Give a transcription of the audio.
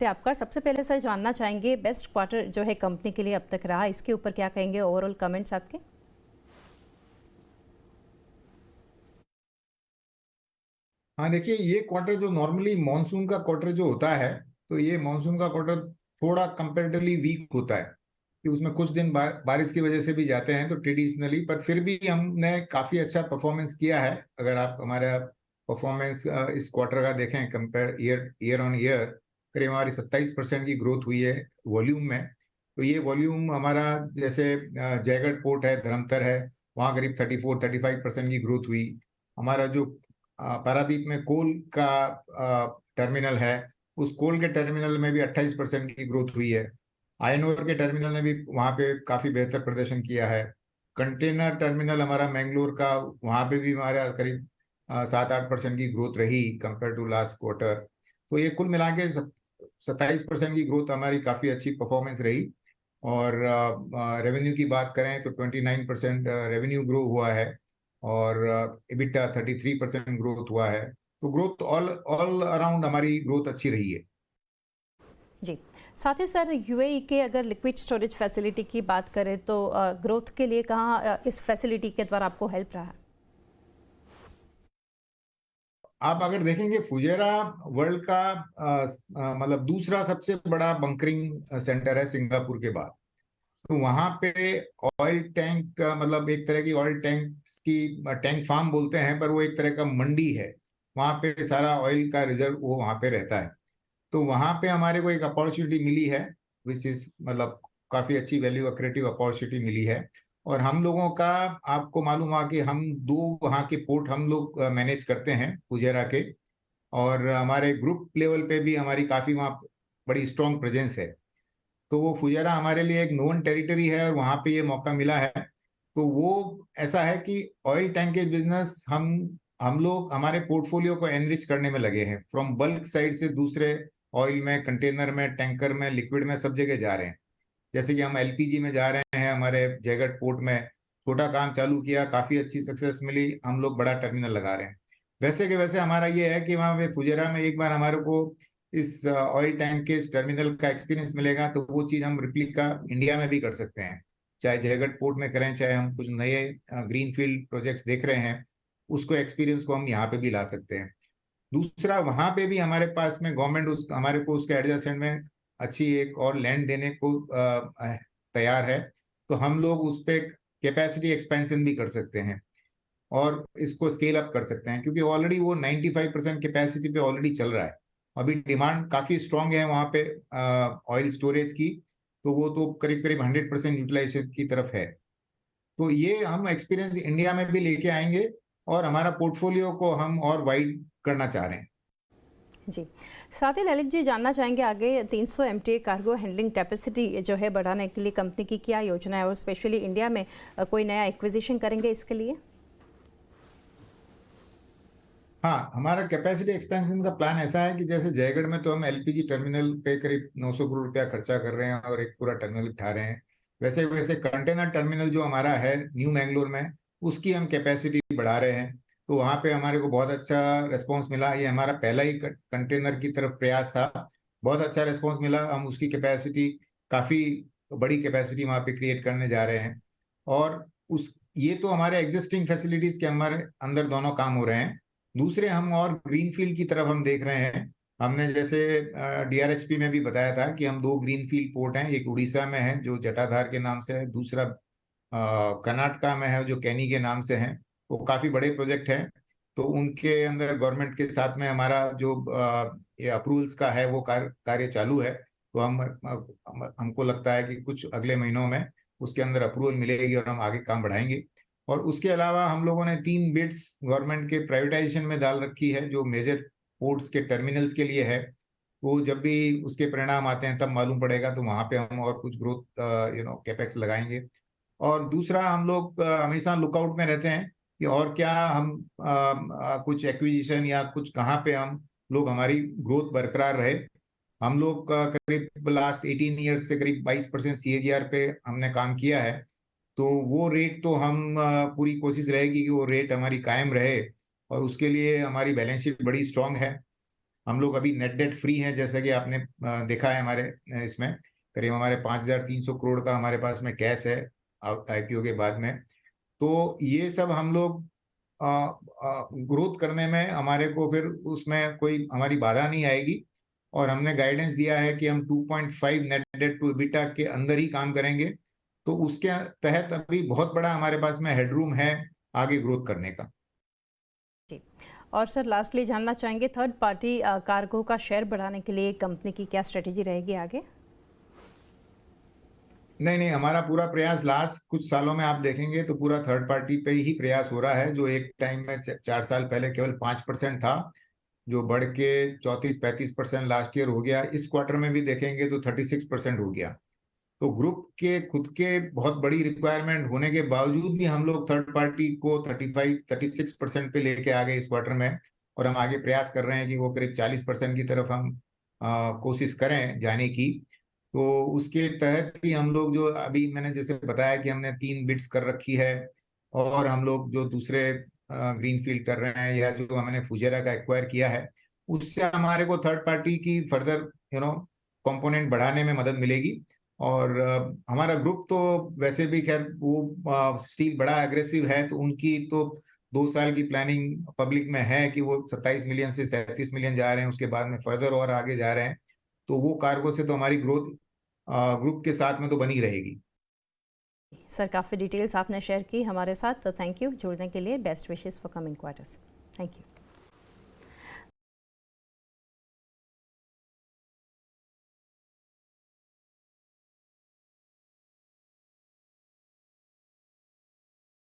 से आपका सबसे पहले सर जानना चाहेंगे बेस्ट क्वार्टर जो है कंपनी के लिए अब तक रहा, इसके ऊपर क्या कहेंगे, ओवरऑल कमेंट्स आपके? हाँ, देखिए, ये क्वार्टर जो नॉर्मली मॉनसून का क्वार्टर जो होता है, तो ये मॉनसून का क्वार्टर थोड़ा कंपेरेटिवली वीक होता है कि उसमें कुछ दिन बारिश की वजह से भी जाते हैं, तो ट्रेडिशनली पर फिर भी हमने काफी अच्छा परफॉर्मेंस किया है। अगर आप हमारा परफॉर्मेंस इस क्वार्टर का देखें, कंपेयर ईयर ऑन ईयर, करीब हमारी 27% की ग्रोथ हुई है वॉल्यूम में। तो ये वॉल्यूम हमारा, जैसे जयगढ़ पोर्ट है, धर्मतर है, वहाँ करीब 34-35% की ग्रोथ हुई। हमारा जो पारादीप में कोल का टर्मिनल है, उस कोल के टर्मिनल में भी 28% की ग्रोथ हुई है। आयरन ओर के टर्मिनल ने भी वहाँ पे काफी बेहतर प्रदर्शन किया है। कंटेनर टर्मिनल हमारा मैंगलोर का, वहाँ पे भी हमारा करीब 7-8% की ग्रोथ रही कंपेयर टू लास्ट क्वार्टर। तो ये कुल मिला के 27% की ग्रोथ हमारी काफी अच्छी परफॉर्मेंस रही। और रेवेन्यू की बात करें तो 29% रेवेन्यू ग्रो हुआ है, और EBITDA 33% ग्रोथ हुआ है। तो ग्रोथ ऑल ऑल अराउंड हमारी ग्रोथ अच्छी रही है। जी, साथ ही सर यूएई के अगर लिक्विड स्टोरेज फैसिलिटी की बात करें तो ग्रोथ के लिए कहाँ इस फैसिलिटी के द्वारा आपको हेल्प रहा है? आप अगर देखेंगे, फुजेरा वर्ल्ड का मतलब दूसरा सबसे बड़ा बंकरिंग सेंटर है सिंगापुर के बाद। तो वहां पे ऑयल टैंक, मतलब एक तरह की ऑयल टैंक्स की टैंक फार्म बोलते हैं, पर वो एक तरह का मंडी है। वहां पे सारा ऑयल का रिजर्व वो वहां पे रहता है। तो वहां पे हमारे को एक अपॉर्चुनिटी मिली है, विच इज मतलब काफी अच्छी वैल्यू एक्रेटिव अपॉर्चुनिटी मिली है। और हम लोगों का, आपको मालूम हुआ कि हम दो वहाँ के पोर्ट हम लोग मैनेज करते हैं फुजेरा के। और हमारे ग्रुप लेवल पे भी हमारी काफी वहाँ बड़ी स्ट्रॉन्ग प्रेजेंस है। तो वो फुजेरा हमारे लिए एक नोन टेरिटरी है, और वहाँ पे ये मौका मिला है। तो वो ऐसा है कि ऑयल टैंकेज बिजनेस हम लोग हमारे पोर्टफोलियो को एनरिच करने में लगे हैं, फ्रॉम बल्क साइड से दूसरे ऑयल में, कंटेनर में, टैंकर में, लिक्विड में, सब जगह जा रहे हैं। जैसे कि हम एलपीजी में जा रहे हैं, हमारे जयगढ़ पोर्ट में छोटा काम चालू किया, काफी अच्छी सक्सेस मिली, हम लोग बड़ा टर्मिनल लगा रहे हैं। वैसे के वैसे हमारा ये है कि वहाँ पे फुजेरा में एक बार हमारे को इस ऑयल टैंक के इस टर्मिनल का एक्सपीरियंस मिलेगा, तो वो चीज हम रिप्लिका इंडिया में भी कर सकते हैं। चाहे जयगढ़ पोर्ट में करें, चाहे हम कुछ नए ग्रीन फील्ड प्रोजेक्ट्स देख रहे हैं, उसको एक्सपीरियंस को हम यहाँ पे भी ला सकते हैं। दूसरा, वहां पे भी हमारे पास में गवर्नमेंट उस हमारे को उसके एडजेसेंट में अच्छी एक और लैंड देने को तैयार है। तो हम लोग उस पे कैपेसिटी एक्सपेंशन भी कर सकते हैं, और इसको स्केल अप कर सकते हैं, क्योंकि ऑलरेडी वो 95% कैपेसिटी पे ऑलरेडी चल रहा है। अभी डिमांड काफी स्ट्रांग है वहां पे ऑयल स्टोरेज की। तो वो तो करीब करीब 100% यूटिलाइजेशन की तरफ है। तो ये हम एक्सपीरियंस इंडिया में भी लेके आएंगे, और हमारा पोर्टफोलियो को हम और वाइड करना चाह रहे हैं। जी, साथ ही ललित जी जानना चाहेंगे आगे 300 एमटीए कार्गो हैंडलिंग कैपेसिटी जो है बढ़ाने के लिए कंपनी की क्या योजना है, और स्पेशली इंडिया में कोई नया एक्विजिशन करेंगे इसके लिए? हाँ, हमारा कैपेसिटी एक्सपेंशन का प्लान ऐसा है कि जैसे जयगढ़ में तो हम एलपीजी टर्मिनल पे करीब 900 करोड़ रुपया खर्चा कर रहे हैं और एक पूरा टर्मिनल उठा रहे हैं। वैसे वैसे कंटेनर टर्मिनल जो हमारा है न्यू मैंगलोर में, उसकी हम कैपेसिटी बढ़ा रहे हैं। तो वहाँ पे हमारे को बहुत अच्छा रेस्पॉन्स मिला। ये हमारा पहला ही कंटेनर की तरफ प्रयास था, बहुत अच्छा रेस्पॉन्स मिला। हम उसकी कैपेसिटी, काफ़ी बड़ी कैपेसिटी वहाँ पे क्रिएट करने जा रहे हैं। और उस ये तो हमारे एग्जिस्टिंग फैसिलिटीज के हमारे अंदर दोनों काम हो रहे हैं। दूसरे, हम और ग्रीनफील्ड की तरफ हम देख रहे हैं। हमने जैसे डीआरएचपी में भी बताया था कि हम दो ग्रीनफील्ड पोर्ट हैं, एक उड़ीसा में है जो जटाधार के नाम से है, दूसरा कर्नाटका में है जो कैनी के नाम से है। वो काफी बड़े प्रोजेक्ट हैं। तो उनके अंदर गवर्नमेंट के साथ में हमारा जो ये अप्रूवल्स का है वो कार्य चालू है। तो हमको लगता है कि कुछ अगले महीनों में उसके अंदर अप्रूवल मिलेगी और हम आगे काम बढ़ाएंगे। और उसके अलावा हम लोगों ने 3 बिड्स गवर्नमेंट के प्राइवेटाइजेशन में डाल रखी है, जो मेजर पोर्ट्स के टर्मिनल्स के लिए है। वो जब भी उसके परिणाम आते हैं तब मालूम पड़ेगा, तो वहां पे हम और कुछ ग्रोथ कैपेक्स लगाएंगे। और दूसरा, हम लोग हमेशा लुकआउट में रहते हैं कि और क्या हम कुछ एक्विजिशन या कुछ कहाँ पे हम लोग हमारी ग्रोथ बरकरार रहे। हम लोग करीब लास्ट 18 ईयर्स से करीब 22% सीएजीआर पे हमने काम किया है। तो वो रेट तो हम पूरी कोशिश रहेगी कि वो रेट हमारी कायम रहे, और उसके लिए हमारी बैलेंस शीट बड़ी स्ट्रांग है। हम लोग अभी नेट डेट फ्री हैं, जैसा कि आपने देखा है हमारे इसमें करीब हमारे 5,300 करोड़ का हमारे पास में कैश है आईपीओ के बाद में। तो ये सब हम लोग ग्रोथ करने में हमारे को फिर उसमें कोई हमारी बाधा नहीं आएगी। और हमने गाइडेंस दिया है कि हम 2.5 नेट डेट टू एबिटा के अंदर ही काम करेंगे। तो उसके तहत अभी बहुत बड़ा हमारे पास में हेडरूम है आगे ग्रोथ करने का। जी। और सर लास्टली जानना चाहेंगे थर्ड पार्टी कार्गो का शेयर बढ़ाने के लिए कंपनी की क्या स्ट्रेटेजी रहेगी आगे? नहीं, हमारा पूरा प्रयास लास्ट कुछ सालों में आप देखेंगे तो पूरा थर्ड पार्टी पे ही प्रयास हो रहा है। जो एक टाइम में 4 साल पहले केवल 5% था, जो बढ़ के 34-35% लास्ट ईयर हो गया। इस क्वार्टर में भी देखेंगे तो 36% हो गया। तो ग्रुप के खुद के बहुत बड़ी रिक्वायरमेंट होने के बावजूद भी हम लोग थर्ड पार्टी को 35-36% पे लेके आ गए इस क्वार्टर में। और हम आगे प्रयास कर रहे हैं कि वो करीब 40% की तरफ हम कोशिश करें जाने की। तो उसके तहत ही हम लोग जो अभी मैंने जैसे बताया कि हमने 3 बिड्स कर रखी है, और हम लोग जो दूसरे ग्रीनफील्ड कर रहे हैं या जो हमने फुजेरा का एक्वायर किया है, उससे हमारे को थर्ड पार्टी की फर्दर कंपोनेंट बढ़ाने में मदद मिलेगी। और हमारा ग्रुप तो वैसे भी खैर वो स्टील बड़ा एग्रेसिव है, तो उनकी तो 2 साल की प्लानिंग पब्लिक में है कि वो 27 मिलियन से 37 मिलियन जा रहे हैं, उसके बाद में फर्दर और आगे जा रहे हैं। तो वो कार्गो से तो हमारी ग्रोथ ग्रुप के साथ में तो बनी रहेगी। सर काफ़ी डिटेल्स आपने शेयर की हमारे साथ, तो थैंक यू जुड़ने के लिए। Best wishes for coming quarters. Thank you.